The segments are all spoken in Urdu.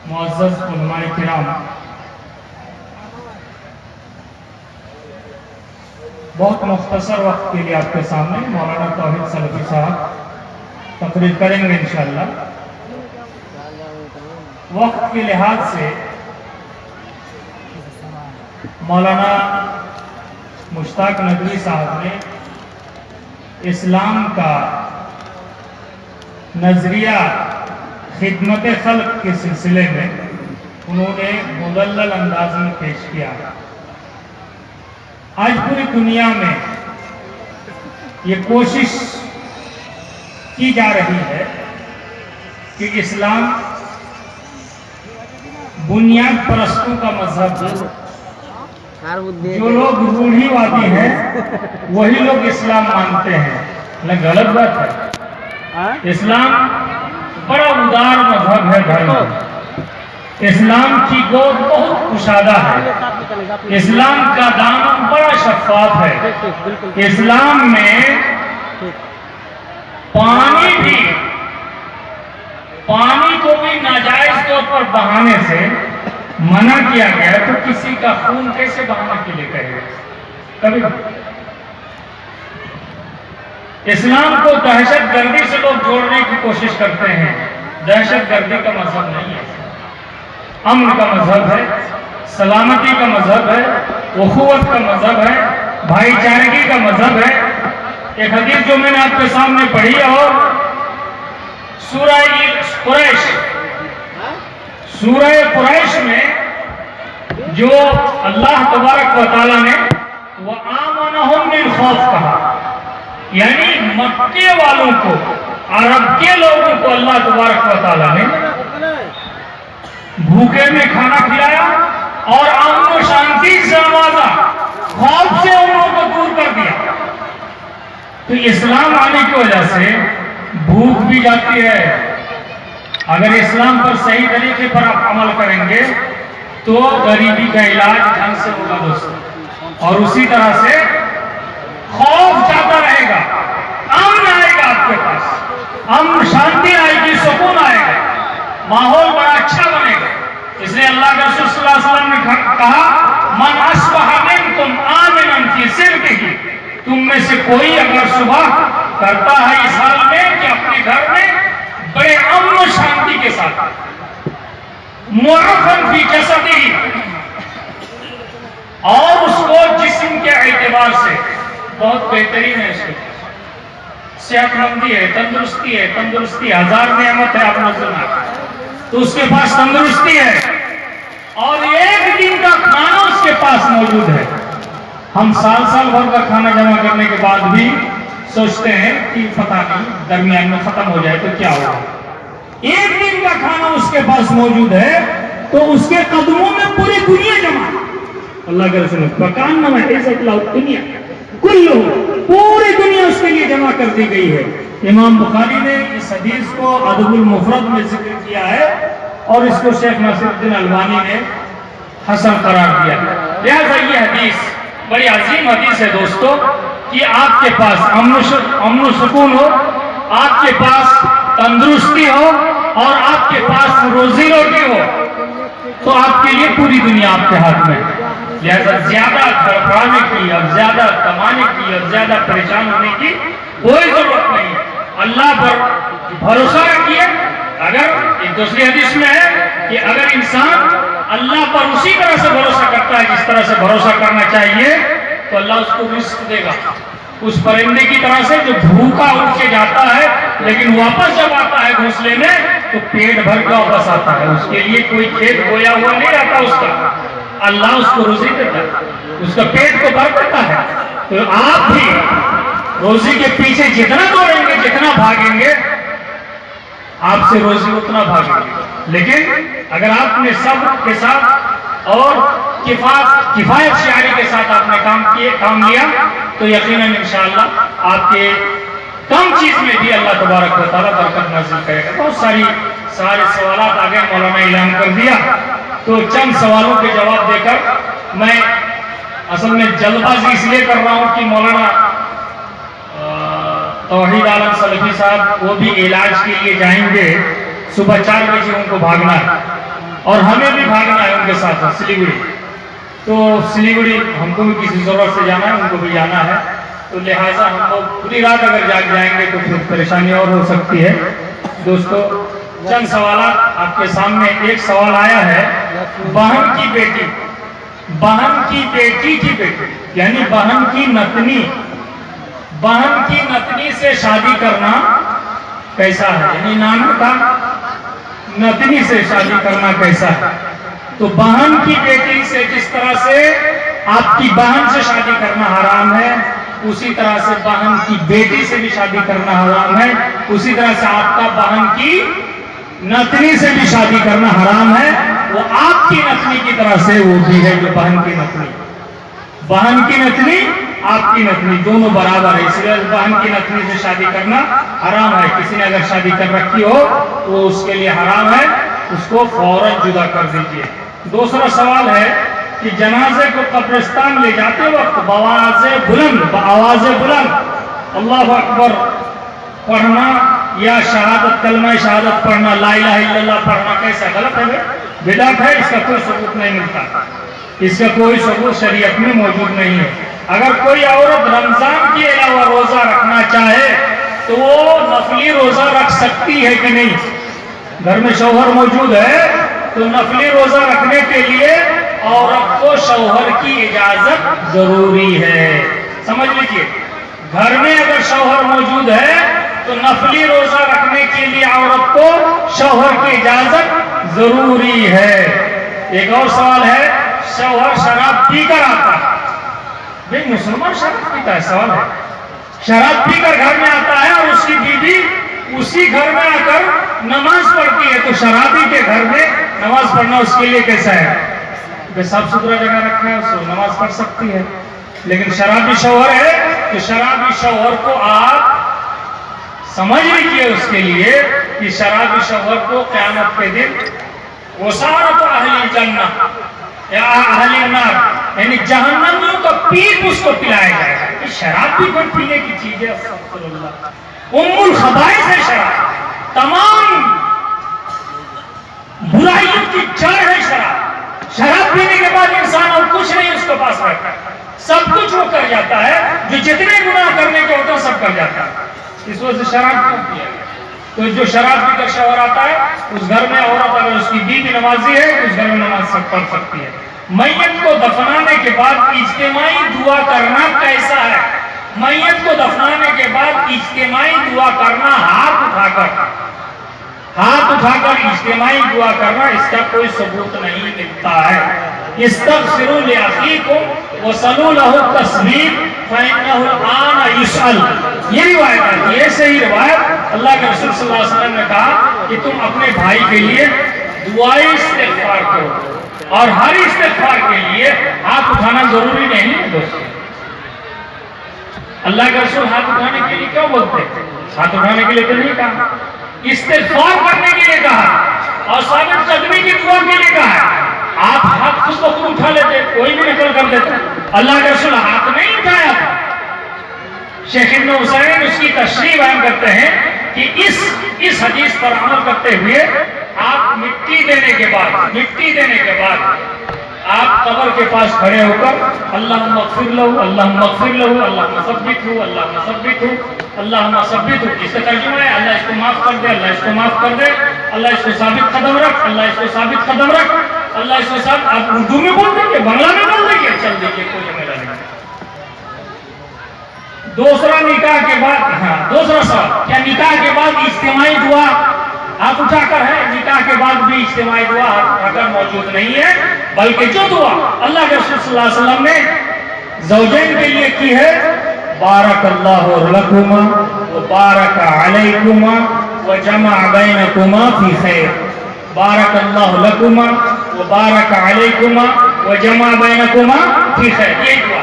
معزز علماء کرام، بہت مختصر وقت کے لیے آپ کے سامنے مولانا توحید سلفی صاحب تقریر کریں گے انشاءاللہ۔ وقت کے لحاظ سے مولانا مشتاق ندوی صاحب نے اسلام کا نظریہ خدمت خلق کے سلسلے میں انہوں نے مدلل انداز میں پیش کیا۔ آج پوری دنیا میں یہ کوشش کی جا رہی ہے کہ اسلام بنیاد پرستوں کا مذہب ہے۔ جو لوگ روڑھی وادی ہیں وہی لوگ اسلام مانتے ہیں، لیکن غلط بات ہے۔ اسلام بڑا ادار مذہب ہے، دھرم۔ اسلام کی گود بہت کشادہ ہے، اسلام کا دامن بڑا شفاف ہے۔ اسلام میں پانی کو بھی ناجائز طور پر بہانے سے منع کیا گیا، تو کسی کا خون کیسے بہانے کے لیے کہے گا؟ کبھی اسلام کو دہشت گردی سے لوگ جوڑنے کی کوشش کرتے ہیں۔ دہشت گردی کا مذہب نہیں ہے، امن کا مذہب ہے، سلامتی کا مذہب ہے، اخوت کا مذہب ہے، بھائی چارگی کا مذہب ہے۔ ایک حدیث جو میں نے آپ کے سامنے پڑھی، اور سورہ قریش میں جو اللہ تبارک و تعالیٰ نے وَآمَنَهُمْ مِنْ خَوْفٍ کہا، یعنی مکے والوں کو، عرب کے لوگوں کو اللہ تبارک و تعالیٰ نے بھوکے میں کھانا کھلایا اور امن و شانتی سے نوازا، خوف سے ان لوگوں کو دور کر دیا۔ تو اسلام آنے کی وجہ سے بھوک بھی جاتی ہے۔ اگر اسلام پر صحیح طریقے پر آپ عمل کریں گے تو غریبی کا علاج ڈھنگ سے ہوگا دوستو، اور اسی طرح سے خوف جاتا رہے گا، امن آئے گا آپ کے پاس، امن شانتی آئے گی، سکون آئے گا، ماحول بڑا اچھا بنے گا۔ اس لیے اللہ کے رسول صلی اللہ علیہ وسلم نے کہا من اصبح منکم آمنا فی سربہ، تم میں سے کوئی اگر صبح کرتا ہے اس حال میں کہ اپنے گھر میں بڑے امن و شانتی کے ساتھ، معافن فی جسدہ، اور اس کو جسم کے اعتبار سے بہت بہترین ہے، اس کی صحت مندی ہے، تندرستی ہزار نعمت ہے، آپ نے سنا، تو اس کے پاس تندرستی ہے، اور ایک دن کا کھانا اس کے پاس موجود ہے۔ ہم سال بھر کا کھانا جمع کرنے کے بعد بھی سوچتے ہیں کہ پتہ نہیں درمیان میں ختم ہو جائے تو کیا ہوگا۔ ایک دن کا کھانا اس کے پاس موجود ہے تو اس کے قدموں میں پوری دنیا جمع ہے۔ اللہ کے رسول فَكَأَنَّمَا حِيزَتْ لَهُ الدُّنْيَا كُلُّهُ، پوری دنیا اس کے لیے جمع کر دی گئی ہے۔ امام بخاری نے اس حدیث کو ادب المفرد میں ذکر کیا ہے، اور اس کو شیخ ناصر الدین البانی نے حسن قرار دیا۔ لہذا یہ حدیث بڑی عظیم حدیث ہے دوستو، کہ آپ کے پاس امن و سکون ہو، آپ کے پاس تندرستی ہو، اور آپ کے پاس روزی روٹی ہو، تو آپ کے لیے پوری دنیا آپ کے ہاتھ میں ہے۔ لہذا زیادہ گھبرانے کی، اور زیادہ کمانے کی، اور زیادہ پریشان ہونے کی کوئی ضرورت نہیں۔ اللہ پر بھروسہ رکھیے۔ اگر ایک دوسری حدیث میں ہے کہ اگر انسان اللہ پر اسی طرح سے بھروسہ کرتا ہے جس طرح سے بھروسہ کرنا چاہیے، تو اللہ اس کو رزق دے گا، اس پرندے کی طرح سے جو بھوکا اٹھ کے جاتا ہے لیکن واپس جب آتا ہے گھونسلے میں تو پیٹ بھر کے واپس آتا ہے، اس کے لیے کوئی کھیت بویا ہوا نہیں رہتا اس کا، اللہ اس کو روزی دیتا ہے، اس کا پیٹ کو بھر دیتا ہے۔ تو آپ بھی روزی کے پیچھے جتنا دوڑیں گے، جتنا بھاگیں گے، آپ سے روزی اتنا بھاگے گی۔ لیکن اگر آپ نے صبر کے ساتھ اور کفایت شعاری کے ساتھ آپ نے کام لیا تو یقیناً انشاءاللہ آپ کے کم چیز میں بھی اللہ تبارک و تعالیٰ برکت نازل کرے گا۔ بہت سارے سوالات آگے مولانا اعلان کر دیا، تو چند سوالوں کے جواب دے کر میں اصل میں جلد بازی اس لیے کر رہا ہوں کہ مولانا توحید عالم سلفی صاحب وہ بھی علاج کے لیے جائیں گے، صبح 4 بجے ان کو بھاگنا ہے، اور ہمیں بھی بھاگنا ہے ان کے ساتھ سلیگوڑی. تو سلیگوڑی ہم کو بھی کسی ضرورت سے جانا ہے، ان کو بھی جانا ہے، تو لہٰذا ہم لوگ پوری رات اگر جاگ جائیں گے تو پھر پریشانی اور ہو سکتی ہے. دوستو چند سوالات آپ کے سامنے. ایک سوال آیا ہے، بہن کی بیٹی کی بیٹی یعنی بہن کی نتنی سے شادی کرنا کیسا ہے؟ یعنی نانا کا نتنی سے شادی کرنا کیسا ہے؟ تو بہن کی بیٹی سے جس طرح سے آپ کی بہن سے شادی کرنا حرام ہے، اسی طرح سے بہن کی بیٹی سے بھی شادی کرنا حرام ہے، اسی طرح سے آپ کا بہن کی نتنی سے بھی شادی کرنا حرام ہے. وہ آپ کی نتنی کی طرح سے وہ بھی ہے جو بہن کی نتنی آپ کی نتنی دونوں برابر ہے. اس لیے بہن کی نتنی سے شادی کرنا حرام ہے. کسی نے اگر شادی کر رکھی ہو تو اس کے لیے حرام ہے، اس کو فوراً جدا کر دیجیے. دوسرا سوال ہے کہ جنازے کو قبرستان لے جاتے وقت بآواز بلند اللہ اکبر پڑھنا یا شہادت کلمہ شہادت پڑھنا، لا الہ الا اللہ پڑھنا کیسا؟ غلط ہے، بدعت ہے. اس کا کوئی ثبوت نہیں ملتا، اس کا کوئی ثبوت شریعت میں موجود نہیں ہے. اگر کوئی عورت رمضان کے علاوہ روزہ رکھنا چاہے تو وہ نفلی روزہ رکھ سکتی ہے کہ نہیں؟ گھر میں شوہر موجود ہے تو نفلی روزہ رکھنے کے لیے عورت کو شوہر کی اجازت ضروری ہے. سمجھ لیجیے، گھر میں اگر شوہر موجود ہے تو نفلی روزہ رکھنے کے لیے عورت کو شوہر کی اجازت ضروری ہے. ایک اور سوال ہے، شوہر شراب پی کر آتا ہے. بھئی مسلمان شراب پیتا ہے؟ سوال ہے. شراب پی کر گھر میں آتا ہے اور اس کی بیوی اسی گھر میں آ کر نماز پڑھتی ہے، تو شرابی کے گھر میں نماز پڑھنا اس کے لیے کیسا ہے؟ کہ صاف ستھرا جگہ رکھا ہے، اس نماز پڑھ سکتی ہے. لیکن شرابی شوہر ہے تو شرابی شوہر کو آپ سمجھ لیجیے اس کے لیے کہ شرابی شوہر کو قیامت کے دن وسارت اہل الجنہ یا اہل النار یعنی جہنمیوں کا پیپ اس کو پلایا جائے گا. کہ شراب بھی کوئی پینے کی چیز ہے؟ استغفر اللہ. ام الخبائث ہے شراب، تمام برائیوں کی جڑ ہے شراب. شراب پینے کے بعد انسان اور کچھ نہیں اس کے پاس رہتا ہے، سب کچھ وہ کر جاتا ہے، جو جتنے گناہ کرنے کے ہوتے ہیں سب کر جاتا ہے. اس وجہ سے شراب کیوں پیا؟ تو جو شراب پی کر شوہر آتا ہے اس گھر میں عورت اگر اس کی بیوی نمازی ہے تو اس گھر میں نماز سب پڑھ سکتی ہے. میت کو دفنانے کے بعد اجتماعی دعا کرنا کیسا ہے؟ میت کو دفنانے کے بعد اجتماعی دعا کرنا، ہاتھ اٹھا کر اجتماعی دعا کرنا، اس کا کوئی ثبوت نہیں ملتا ہے. استغفروا لأخیکم وصلوا لہ التسلیم فإنہ الآن یسأل. یہ روایت ہے، یہ صحیح روایت. اللہ کے رسول صلی اللہ علیہ وسلم نے کہا کہ تم اپنے بھائی کے لیے دعائیں استغفار کرو، اور ہر استغفار کے لیے ہاتھ اٹھانا ضروری نہیں ہے. دوستو اللہ کے رسول ہاتھ اٹھانے کے لیے کیوں بولتے ہیں؟ ہاتھ اٹھانے کے لیے تو نہیں کہا، استغفار کرنے کے لیے کہا اور ثابت قدمی کی دعا کے لیے کہا. آپ ہاتھ خود بخود اٹھا لیتے، کوئی بھی نقل کر دیتا. اللہ کے رسول ہاتھ نہیں اٹھایا تھا. شیخ ابن حسین اس کی تشریح بیان کرتے ہیں کہ اس حدیث پر عمل کرتے ہوئے آپ مٹی دینے کے بعد آپ قبر کے پاس کھڑے ہو کر اللہم اغفر لہو، اللہم اغفر لہو، اللہم ثبتہو، اللہم ثبتہو، اللہم ثبتہو. اس کا ترجمہ ہے اللہ اس کو معاف کر دے، اللہ اس کو معاف کر دے، اللہ اس کو ثابت قدم رکھ، اللہ اس کو ثابت قدم رکھ، اللہ اس کو ثابت. آپ اردو میں بول دیں گے، بنگلہ میں بول دیں گے، چل دیجیے کوئی جھمیلا نہیں. دوسرا نکاح کے بعد، دوسرا سوال، کیا نکاح کے بعد اجتماعی دعا ہاتھ اٹھا کر ہے؟ نکاح کے بعد بھی اجتماعی دعا ہاتھ اٹھا کر موجود نہیں ہے، بلکہ جو دعا اللہ کے رسول صلی اللہ علیہ وسلم نے زوجین کے لیے کی ہے، بارک اللہ لکما وبارک علیکما وجمع بینکما فی خیر. بارک اللہ لکما وبارک علیکما وجمع بینکما فی خیر. یہ دعا،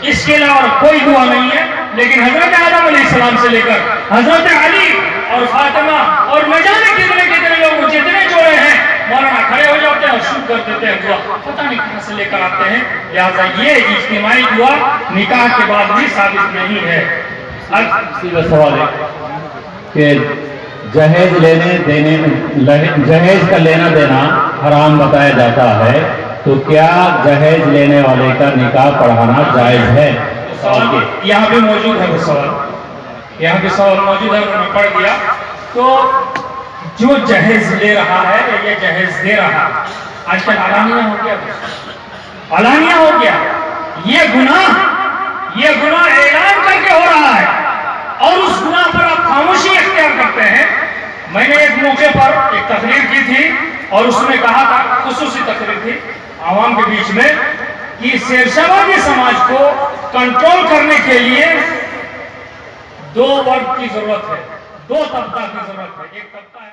اس کے علاوہ کوئی دعا نہیں ہے. لیکن حضرت آدم علیہ السلام سے لے کر حضرت علی اور فاطمہ اور نہ جانے کتنے لوگ جتنے جوڑے ہیں مولانا کھڑے ہو جاتے ہیں اور شروع کر دیتے ہیں دعا، پتہ نہیں کہاں سے لے کر آتے ہیں. لہٰذا یہ اجتماعی دعا نکاح کے بعد بھی ثابت نہیں ہے. سیدھا سوال ہے کہ جہیز کا لینا دینا حرام بتایا جاتا ہے تو کیا جہیز لینے والے کا نکاح پڑھانا جائز ہے؟ سوال یہاں پہ موجود ہے، وہ سوال یہاں پہ سوال موجود ہے، میں پڑھ دیا۔ تو جو جہیز لے رہا ہے یا یہ جہیز دے رہا ہے، آج کل علانیہ ہو گیا، علانیہ ہو گیا، یہ گناہ اعلان کر کے ہو رہا ہے، اور اس گناہ پر آپ خاموشی اختیار کرتے ہیں۔ میں نے ایک موقع پر ایک تقریر کی تھی اور اس میں کہا تھا، خصوصی تقریر تھی عوام کے بیچ میں، کہ شیرشاہی سماج کو کنٹرول کرنے کے لیے دو ورگ کی ضرورت ہے، دو طبقہ کی ضرورت ہے۔ ایک طبقہ ہے